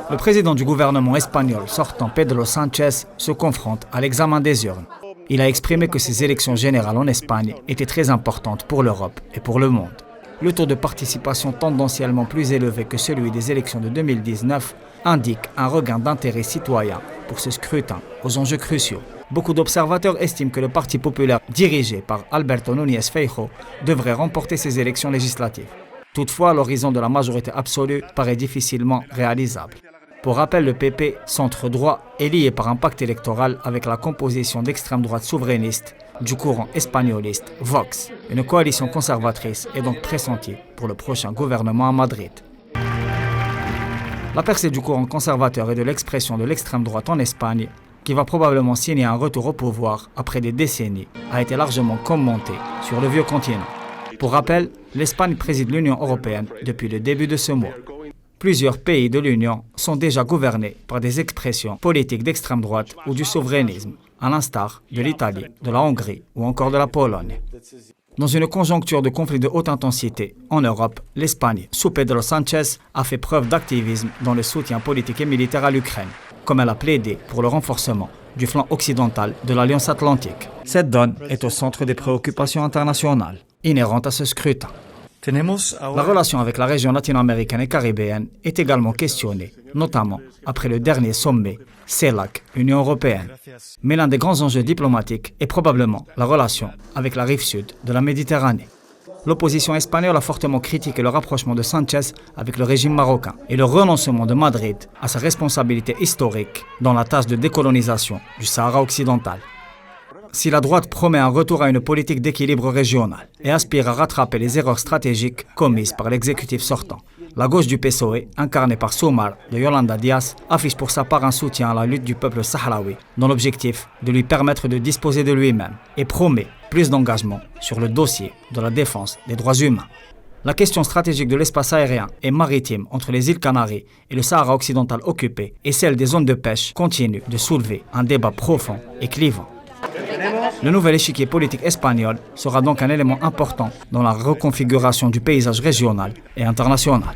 Le président du gouvernement espagnol sortant, Pedro Sánchez, se confronte à l'examen des urnes. Il a exprimé que ces élections générales en Espagne étaient très importantes pour l'Europe et pour le monde. Le taux de participation tendanciellement plus élevé que celui des élections de 2019 indique un regain d'intérêt citoyen pour ce scrutin aux enjeux cruciaux. Beaucoup d'observateurs estiment que le Parti populaire dirigé par Alberto Núñez Feijóo devrait remporter ces élections législatives. Toutefois, l'horizon de la majorité absolue paraît difficilement réalisable. Pour rappel, le PP centre-droit est lié par un pacte électoral avec la composition d'extrême droite souverainiste du courant espagnoliste Vox. Une coalition conservatrice est donc pressentie pour le prochain gouvernement à Madrid. La percée du courant conservateur et de l'expression de l'extrême droite en Espagne, qui va probablement signer un retour au pouvoir après des décennies, a été largement commentée sur le vieux continent. Pour rappel, l'Espagne préside l'Union européenne depuis le début de ce mois. Plusieurs pays de l'Union sont déjà gouvernés par des expressions politiques d'extrême droite ou du souverainisme, à l'instar de l'Italie, de la Hongrie ou encore de la Pologne. Dans une conjoncture de conflits de haute intensité en Europe, l'Espagne, sous Pedro Sánchez, a fait preuve d'activisme dans le soutien politique et militaire à l'Ukraine, comme elle a plaidé pour le renforcement du flanc occidental de l'Alliance Atlantique. Cette donne est au centre des préoccupations internationales inhérentes à ce scrutin. La relation avec la région latino-américaine et caribéenne est également questionnée, notamment après le dernier sommet CELAC-Union européenne. Mais l'un des grands enjeux diplomatiques est probablement la relation avec la rive sud de la Méditerranée. L'opposition espagnole a fortement critiqué le rapprochement de Sánchez avec le régime marocain et le renoncement de Madrid à sa responsabilité historique dans la tâche de décolonisation du Sahara occidental. Si la droite promet un retour à une politique d'équilibre régional et aspire à rattraper les erreurs stratégiques commises par l'exécutif sortant, la gauche du PSOE, incarnée par Sumar de Yolanda Díaz, affiche pour sa part un soutien à la lutte du peuple sahraoui, dans l'objectif de lui permettre de disposer de lui-même, et promet plus d'engagement sur le dossier de la défense des droits humains. La question stratégique de l'espace aérien et maritime entre les îles Canaries et le Sahara occidental occupé et celle des zones de pêche continue de soulever un débat profond et clivant. Le nouvel échiquier politique espagnol sera donc un élément important dans la reconfiguration du paysage régional et international.